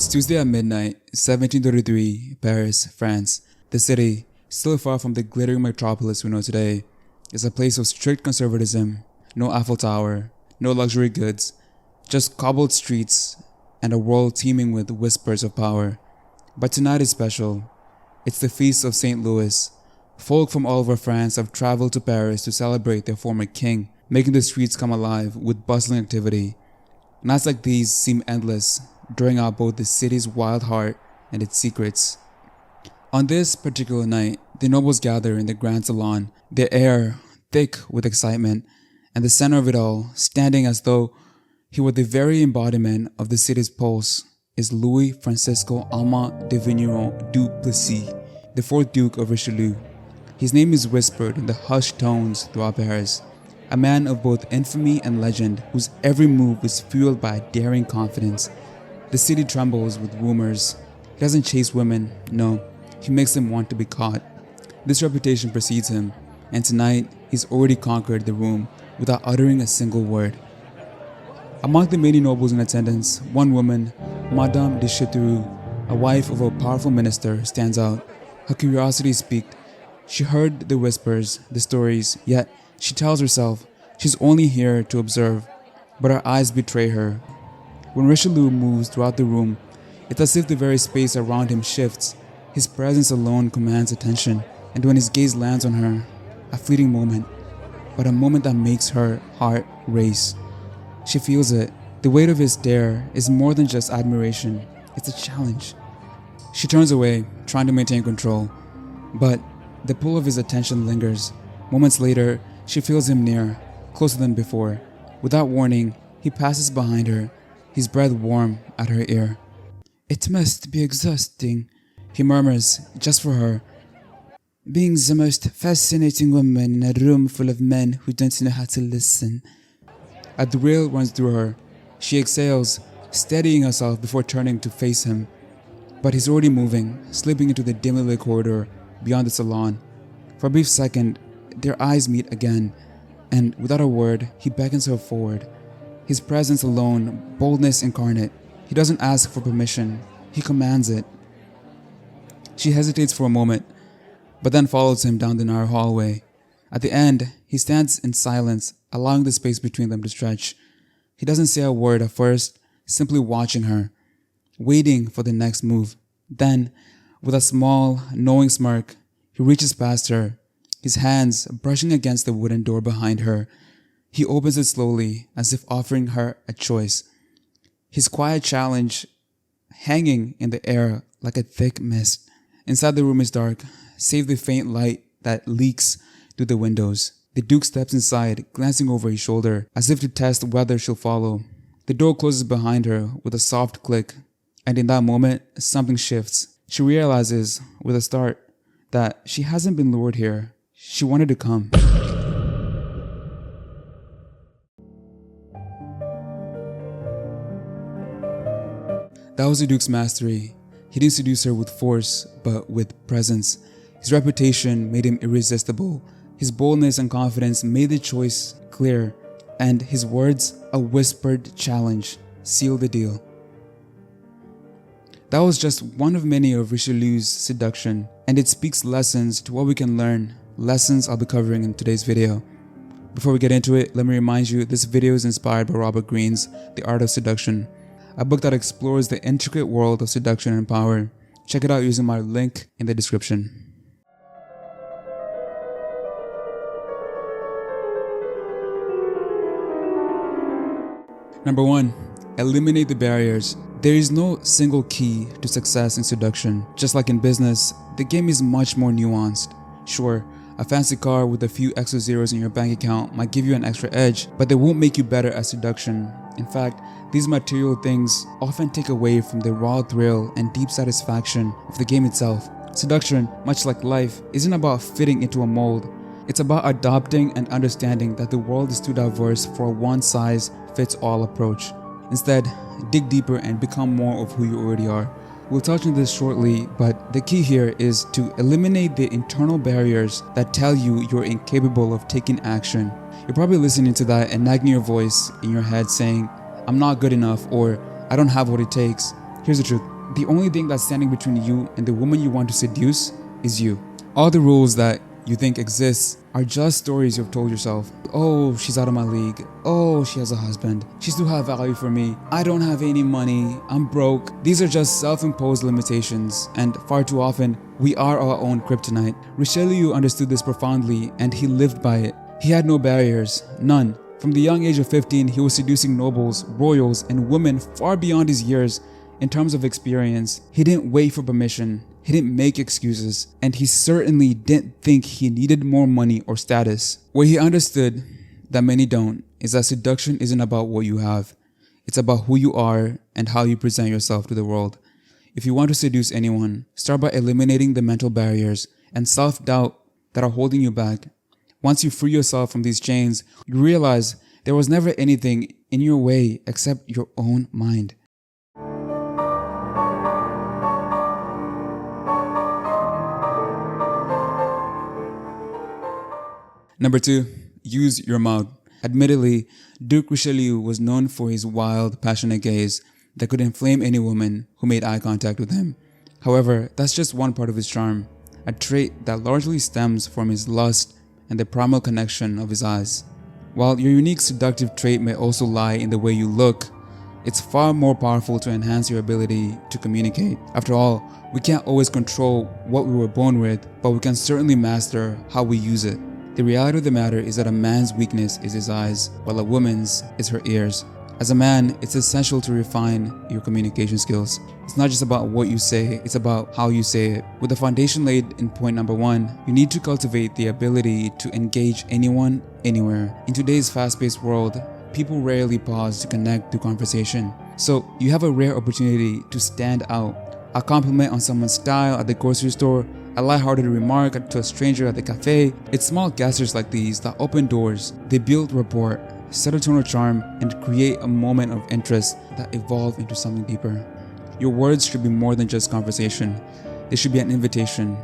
It's Tuesday at midnight, 1733, Paris, France. The city, still far from the glittering metropolis we know today, is a place of strict conservatism, no Eiffel Tower, no luxury goods, just cobbled streets and a world teeming with whispers of power. But tonight is special. It's the feast of St. Louis. Folk from all over France have traveled to Paris to celebrate their former king, making the streets come alive with bustling activity. Nights like these seem endless, drawing out both the city's wild heart and its secrets. On this particular night, the nobles gather in the grand salon, their air thick with excitement, and the center of it all, standing as though he were the very embodiment of the city's pulse, is Louis Francisco Armand de Vigneron du Plessis, the 4th Duke of Richelieu. His name is whispered in the hushed tones throughout Paris, a man of both infamy and legend whose every move is fueled by a daring confidence. The city trembles with rumors. He doesn't chase women, no, he makes them want to be caught. This reputation precedes him, and tonight he's already conquered the room without uttering a single word. Among the many nobles in attendance, one woman, Madame de Châteauroux, a wife of a powerful minister, stands out. Her curiosity is piqued. She heard the whispers, the stories, yet she tells herself she's only here to observe, but her eyes betray her. When Richelieu moves throughout the room, it's as if the very space around him shifts. His presence alone commands attention, and when his gaze lands on her, a fleeting moment, but a moment that makes her heart race. She feels it. The weight of his stare is more than just admiration, it's a challenge. She turns away, trying to maintain control, but the pull of his attention lingers. Moments later, she feels him near, closer than before. Without warning, he passes behind her, his breath warm at her ear. "It must be exhausting," he murmurs, just for her. "Being the most fascinating woman in a room full of men who don't know how to listen." A thrill runs through her. She exhales, steadying herself before turning to face him. But he's already moving, slipping into the dimly lit corridor beyond the salon. For a brief second, their eyes meet again, and without a word, he beckons her forward. His presence alone, boldness incarnate. He doesn't ask for permission, he commands it. She hesitates for a moment, but then follows him down the narrow hallway. At the end, he stands in silence, allowing the space between them to stretch. He doesn't say a word at first, simply watching her, waiting for the next move. Then, with a small, knowing smirk, he reaches past her, his hands brushing against the wooden door behind her. He opens it slowly, as if offering her a choice. His quiet challenge hanging in the air like a thick mist. Inside the room is dark, save the faint light that leaks through the windows. The Duke steps inside, glancing over his shoulder, as if to test whether she'll follow. The door closes behind her with a soft click, and in that moment, something shifts. She realizes, with a start, that she hasn't been lured here. She wanted to come. That was the Duke's mastery. He didn't seduce her with force, but with presence. His reputation made him irresistible. His boldness and confidence made the choice clear, and his words, a whispered challenge, sealed the deal. That was just one of many of Richelieu's seduction, and it speaks lessons to what we can learn, lessons I'll be covering in today's video. Before we get into it, let me remind you this video is inspired by Robert Greene's The Art of Seduction, a book that explores the intricate world of seduction and power. Check it out using my link in the description. Number 1. Eliminate the barriers. There is no single key to success in seduction. Just like in business, the game is much more nuanced. Sure, a fancy car with a few extra zeros in your bank account might give you an extra edge, but they won't make you better at seduction. In fact, these material things often take away from the raw thrill and deep satisfaction of the game itself. Seduction, much like life, isn't about fitting into a mold. It's about adopting and understanding that the world is too diverse for a one-size-fits-all approach. Instead, dig deeper and become more of who you already are. We'll touch on this shortly, but the key here is to eliminate the internal barriers that tell you you're incapable of taking action. You're probably listening to that and nagging your voice in your head saying, "I'm not good enough," or "I don't have what it takes." Here's the truth. The only thing that's standing between you and the woman you want to seduce is you. All the rules that you think exist are just stories you've told yourself. Oh, she's out of my league. Oh, she has a husband. She's too high value for me. I don't have any money. I'm broke. These are just self-imposed limitations, and far too often, we are our own kryptonite. Richelieu understood this profoundly, and he lived by it. He had no barriers, none. From the young age of 15, he was seducing nobles, royals, and women far beyond his years in terms of experience. He didn't wait for permission. He didn't make excuses, and he certainly didn't think he needed more money or status. What he understood, that many don't, is that seduction isn't about what you have. It's about who you are and how you present yourself to the world. If you want to seduce anyone, start by eliminating the mental barriers and self-doubt that are holding you back. Once you free yourself from these chains, you realize there was never anything in your way except your own mind. Number 2, use your mouth. Admittedly, Duke Richelieu was known for his wild, passionate gaze that could inflame any woman who made eye contact with him. However, that's just one part of his charm, a trait that largely stems from his lust and the primal connection of his eyes. While your unique seductive trait may also lie in the way you look, it's far more powerful to enhance your ability to communicate. After all, we can't always control what we were born with, but we can certainly master how we use it. The reality of the matter is that a man's weakness is his eyes, while a woman's is her ears. As a man, it's essential to refine your communication skills. It's not just about what you say, it's about how you say it. With the foundation laid in point number 1, you need to cultivate the ability to engage anyone, anywhere. In today's fast-paced world, people rarely pause to connect through conversation. So you have a rare opportunity to stand out. A compliment on someone's style at the grocery store, a lighthearted remark to a stranger at the cafe. It's small gestures like these that open doors. They build rapport, set a tone of charm, and create a moment of interest that evolve into something deeper. Your words should be more than just conversation. They should be an invitation.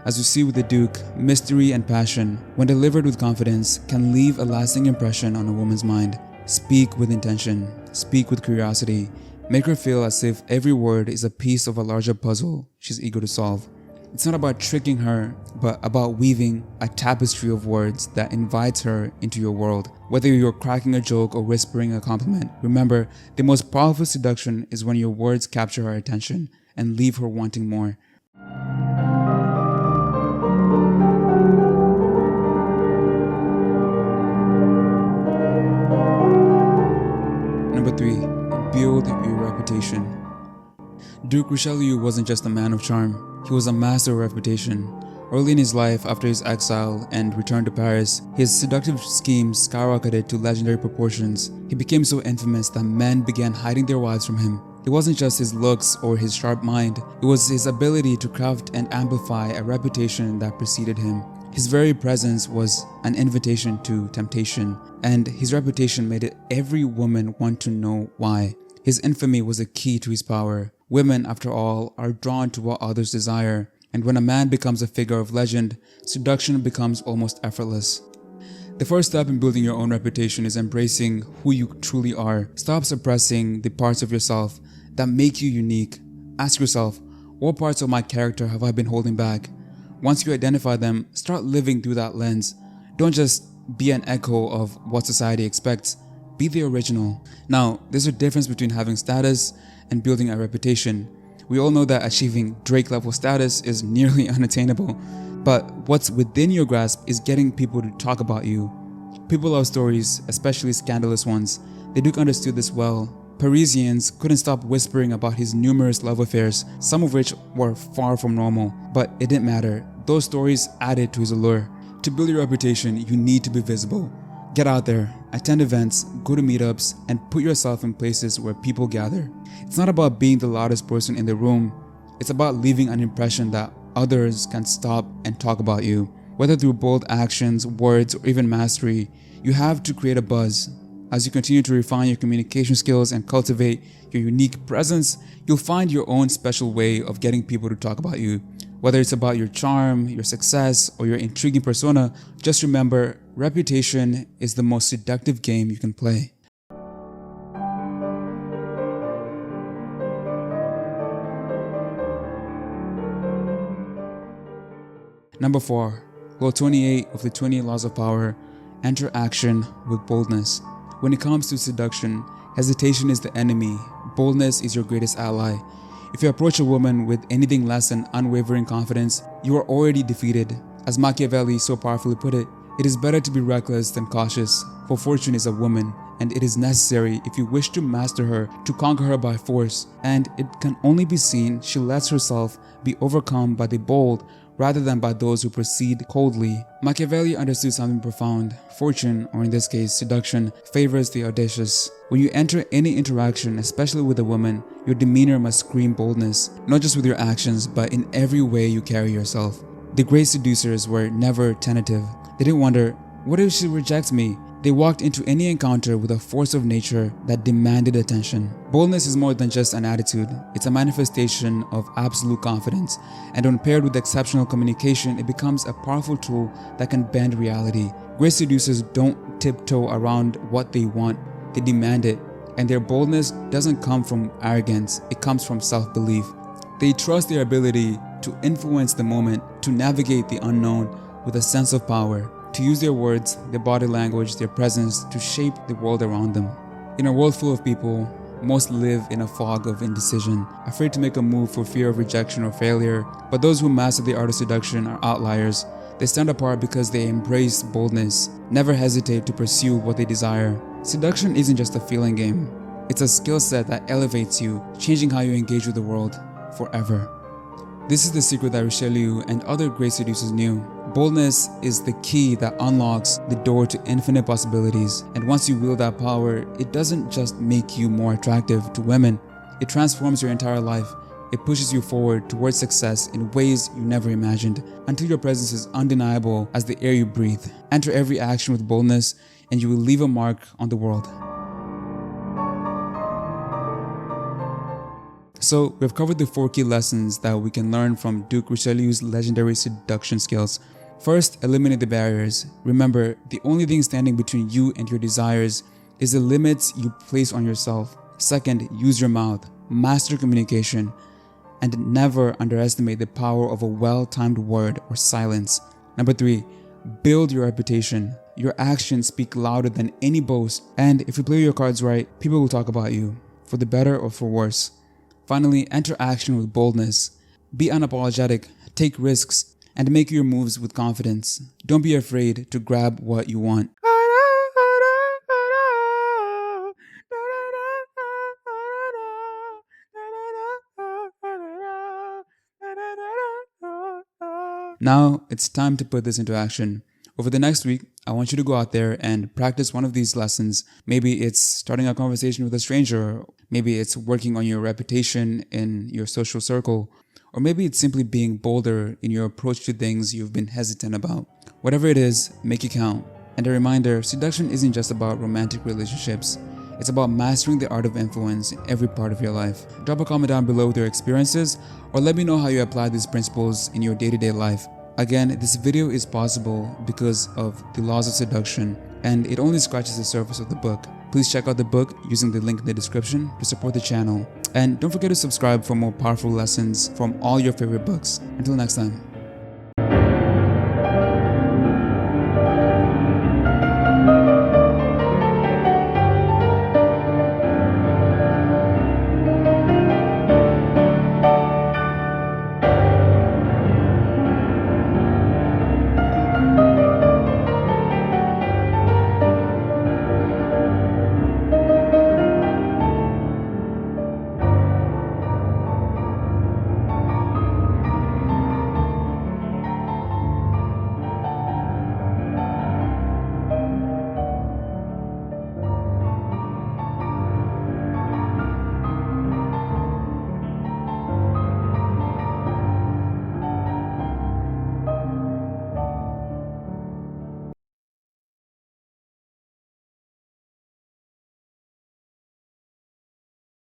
As you see with the Duke, mystery and passion, when delivered with confidence, can leave a lasting impression on a woman's mind. Speak with intention. Speak with curiosity. Make her feel as if every word is a piece of a larger puzzle she's eager to solve. It's not about tricking her, but about weaving a tapestry of words that invites her into your world. Whether you're cracking a joke or whispering a compliment, remember, the most powerful seduction is when your words capture her attention and leave her wanting more. Number 3, build your reputation. Duke Richelieu wasn't just a man of charm. He was a master of reputation. Early in his life, after his exile and return to Paris, his seductive schemes skyrocketed to legendary proportions. He became so infamous that men began hiding their wives from him. It wasn't just his looks or his sharp mind, it was his ability to craft and amplify a reputation that preceded him. His very presence was an invitation to temptation, and his reputation made every woman want to know why. His infamy was a key to his power. Women, after all, are drawn to what others desire, and when a man becomes a figure of legend, seduction becomes almost effortless. The first step in building your own reputation is embracing who you truly are. Stop suppressing the parts of yourself that make you unique. Ask yourself, what parts of my character have I been holding back? Once you identify them, start living through that lens. Don't just be an echo of what society expects. Be the original. Now, there's a difference between having status and building a reputation. We all know that achieving Drake level status is nearly unattainable, but what's within your grasp is getting people to talk about you. People love stories, especially scandalous ones. The Duke understood this well. Parisians couldn't stop whispering about his numerous love affairs, some of which were far from normal, but it didn't matter. Those stories added to his allure. To build your reputation, you need to be visible. Get out there, attend events, go to meetups, and put yourself in places where people gather. It's not about being the loudest person in the room. It's about leaving an impression that others can stop and talk about you. Whether through bold actions, words, or even mastery, you have to create a buzz. As you continue to refine your communication skills and cultivate your unique presence, you'll find your own special way of getting people to talk about you. Whether it's about your charm, your success, or your intriguing persona, just remember, reputation is the most seductive game you can play. Number 4. Law 28 of the 28 Laws of Power. Enter action with boldness. When it comes to seduction, hesitation is the enemy. Boldness is your greatest ally. If you approach a woman with anything less than unwavering confidence, you are already defeated. As Machiavelli so powerfully put it is better to be reckless than cautious, for fortune is a woman, and it is necessary if you wish to master her to conquer her by force, and it can only be seen she lets herself be overcome by the bold rather than by those who proceed coldly. Machiavelli understood something profound. Fortune, or in this case seduction, favors the audacious. When you enter any interaction, especially with a woman, your demeanor must scream boldness, not just with your actions, but in every way you carry yourself. The great seducers were never tentative. They didn't wonder, what if she rejects me? They walked into any encounter with a force of nature that demanded attention. Boldness is more than just an attitude. It's a manifestation of absolute confidence, and when paired with exceptional communication, it becomes a powerful tool that can bend reality. Great seducers don't tiptoe around what they want, they demand it, and their boldness doesn't come from arrogance, it comes from self-belief. They trust their ability to influence the moment, to navigate the unknown with a sense of power, to use their words, their body language, their presence to shape the world around them. In a world full of people, most live in a fog of indecision, afraid to make a move for fear of rejection or failure. But those who master the art of seduction are outliers. They stand apart because they embrace boldness, never hesitate to pursue what they desire. Seduction isn't just a feeling game. It's a skill set that elevates you, changing how you engage with the world forever. This is the secret that Richelieu and other great seducers knew. Boldness is the key that unlocks the door to infinite possibilities. And once you wield that power, it doesn't just make you more attractive to women, it transforms your entire life. It pushes you forward towards success in ways you never imagined, until your presence is undeniable as the air you breathe. Enter every action with boldness, and you will leave a mark on the world. So, we've covered the 4 key lessons that we can learn from Duke Richelieu's legendary seduction skills. First, eliminate the barriers. Remember, the only thing standing between you and your desires is the limits you place on yourself. Second, use your mouth. Master communication. And never underestimate the power of a well-timed word or silence. Number 3, build your reputation. Your actions speak louder than any boast. And if you play your cards right, people will talk about you, for the better or for worse. Finally, enter action with boldness. Be unapologetic, take risks, and make your moves with confidence. Don't be afraid to grab what you want. Now, it's time to put this into action. Over the next week, I want you to go out there and practice one of these lessons. Maybe it's starting a conversation with a stranger. Maybe it's working on your reputation in your social circle. Or maybe it's simply being bolder in your approach to things you've been hesitant about. Whatever it is, make it count. And a reminder, seduction isn't just about romantic relationships. It's about mastering the art of influence in every part of your life. Drop a comment down below with your experiences, or let me know how you apply these principles in your day-to-day life. Again, this video is possible because of the laws of seduction, and it only scratches the surface of the book. Please check out the book using the link in the description to support the channel. And don't forget to subscribe for more powerful lessons from all your favorite books. Until next time.